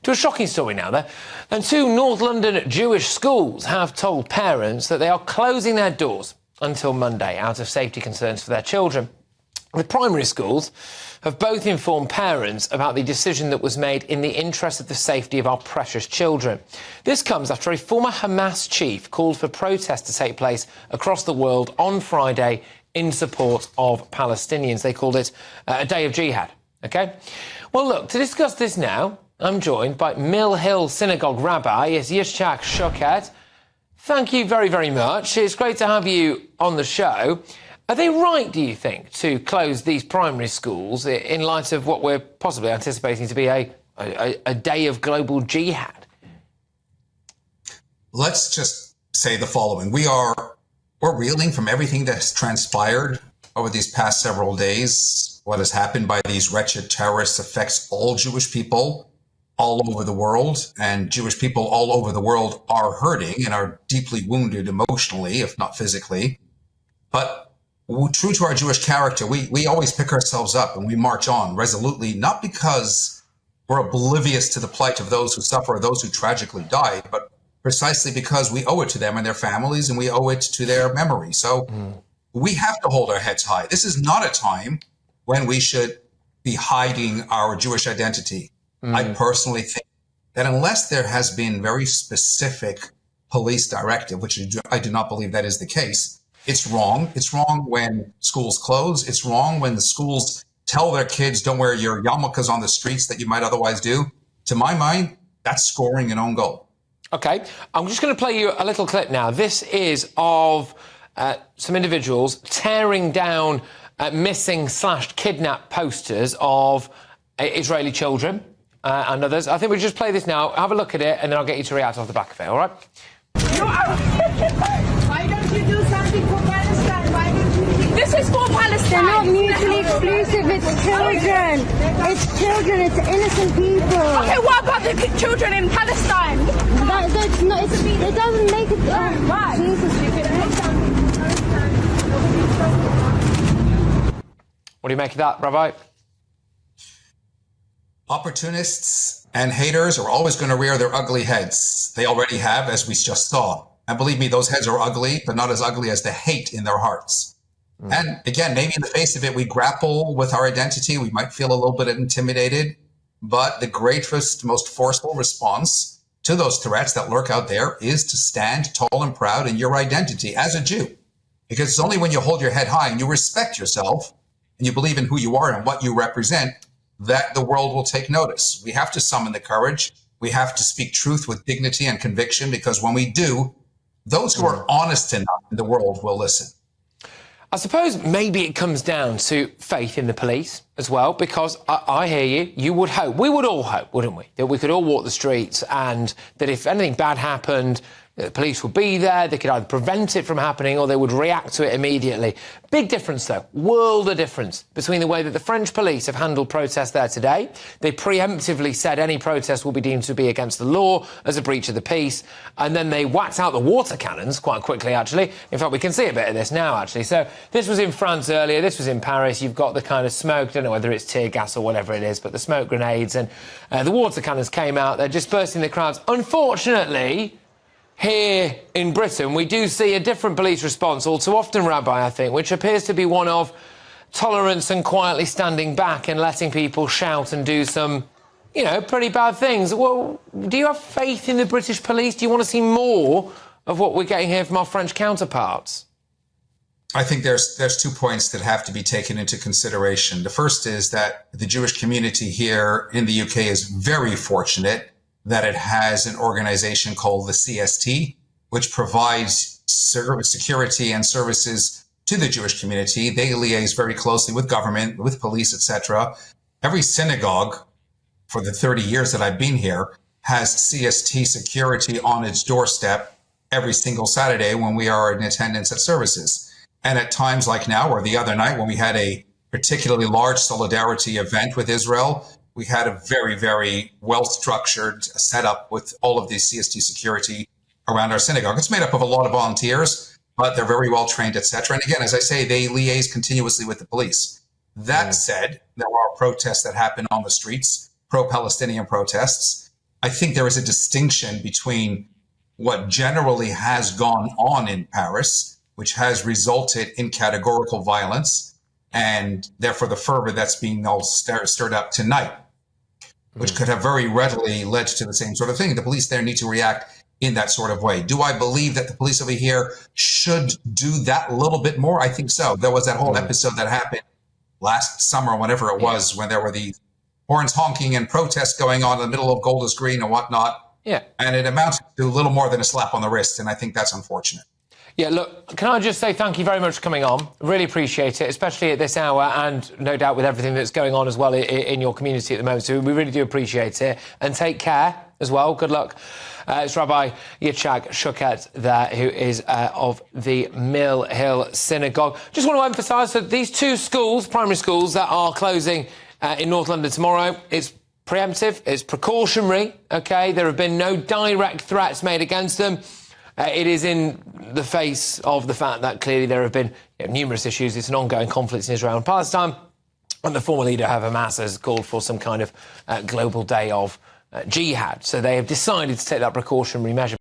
To a shocking story now, there. And two North London Jewish schools have told parents that they are closing their doors until Monday out of safety concerns for their children. The primary schools have both informed parents about the decision that was made in the interest of the safety of our precious children. This comes after a former Hamas chief called for protests to take place across the world on Friday in support of Palestinians. They called it a day of jihad. OK? Well, look, to discuss this now, I'm joined by Mill Hill Synagogue Rabbi Yitzchak Schochet. Thank you very, very much. It's great to have you on the show. Are they right, do you think, to close these primary schools in light of what we're possibly anticipating to be a day of global jihad? Let's just say the following. We're reeling from everything that's transpired over these past several days. What has happened by these wretched terrorists affects all Jewish people all over the world, and Jewish people all over the world are hurting and are deeply wounded emotionally, if not physically. But true to our Jewish character, we always pick ourselves up and we march on resolutely, not because we're oblivious to the plight of those who suffer or those who tragically died, but precisely because we owe it to them and their families, and we owe it to their memory. So we have to hold our heads high. This is not a time when we should be hiding our Jewish identity. I personally think that unless there has been very specific police directive, which I do not believe that is the case, it's wrong. It's wrong when schools close. It's wrong when the schools tell their kids, don't wear your yarmulkes on the streets that you might otherwise do. To my mind, that's scoring an own goal. OK, I'm just going to play you a little clip now. This is of some individuals tearing down missing/kidnapped posters of Israeli children and others. I think we'll just play this now, have a look at it, and then I'll get you to react off the back of it, all right? Why don't you do something for Palestine? Why don't you... This is for Palestine. They're not mutually exclusive. It's children. It's children. It's innocent people. Okay, what about the children in Palestine? That's not, it doesn't make it... Why? Jesus. What do you make of that, Rabbi? Opportunists and haters are always going to rear their ugly heads. They already have, as we just saw. And believe me, those heads are ugly, but not as ugly as the hate in their hearts. And again, maybe in the face of it, we grapple with our identity. We might feel a little bit intimidated, but the greatest, most forceful response to those threats that lurk out there is to stand tall and proud in your identity as a Jew. Because it's only when you hold your head high and you respect yourself and you believe in who you are and what you represent that the world will take notice. We have to summon the courage. We have to speak truth with dignity and conviction, because when we do, those who are honest enough in the world will listen. I suppose maybe it comes down to faith in the police as well, because I hear you. You would hope, we would all hope, wouldn't we, that we could all walk the streets and that if anything bad happened, the police would be there, they could either prevent it from happening or they would react to it immediately. Big difference, though, world of difference between the way that the French police have handled protests there today. They preemptively said any protest will be deemed to be against the law as a breach of the peace, and then they whacked out the water cannons quite quickly, actually. In fact, we can see a bit of this now, actually. So this was in France earlier, this was in Paris. You've got the kind of smoke, I don't know whether it's tear gas or whatever it is, but the smoke grenades and the water cannons came out. They're dispersing the crowds. Unfortunately, here in Britain, we do see a different police response all too often, Rabbi, I think, which appears to be one of tolerance and quietly standing back and letting people shout and do some, you know, pretty bad things. Well, do you have faith in the British police? Do you want to see more of what we're getting here from our French counterparts? I think there's 2 points that have to be taken into consideration. The first is that the Jewish community here in the UK is very fortunate that it has an organization called the CST, which provides security and services to the Jewish community. They liaise very closely with government, with police, etc. Every synagogue, for the 30 years that I've been here, has CST security on its doorstep every single Saturday when we are in attendance at services. And at times like now, or the other night when we had a particularly large solidarity event with Israel, we had a very, very well-structured setup with all of the CST security around our synagogue. It's made up of a lot of volunteers, but they're very well-trained, etc. And again, as I say, they liaise continuously with the police. That said, there are protests that happen on the streets, pro-Palestinian protests. I think there is a distinction between what generally has gone on in Paris, which has resulted in categorical violence, and therefore the fervor that's being all stirred up tonight, which could have very readily led to the same sort of thing. The police there need to react in that sort of way. Do I believe that the police over here should do that a little bit more? I think so. There was that whole episode that happened last summer, whenever it was, when there were these horns honking and protests going on in the middle of Golders Green and whatnot. Yeah. And it amounts to a little more than a slap on the wrist, and I think that's unfortunate. Yeah, look, can I just say thank you very much for coming on? Really appreciate it, especially at this hour and no doubt with everything that's going on as well in your community at the moment. So we really do appreciate it. And take care as well. Good luck. It's Rabbi Yitzchak Schochet there, who is of the Mill Hill Synagogue. Just want to emphasise that these two schools, primary schools, that are closing in North London tomorrow, it's preemptive, it's precautionary, OK? There have been no direct threats made against them. It is in the face of the fact that clearly there have been numerous issues. It's an ongoing conflict in Israel and Palestine. And the former leader of Hamas has called for some kind of global day of jihad. So they have decided to take that precautionary measure.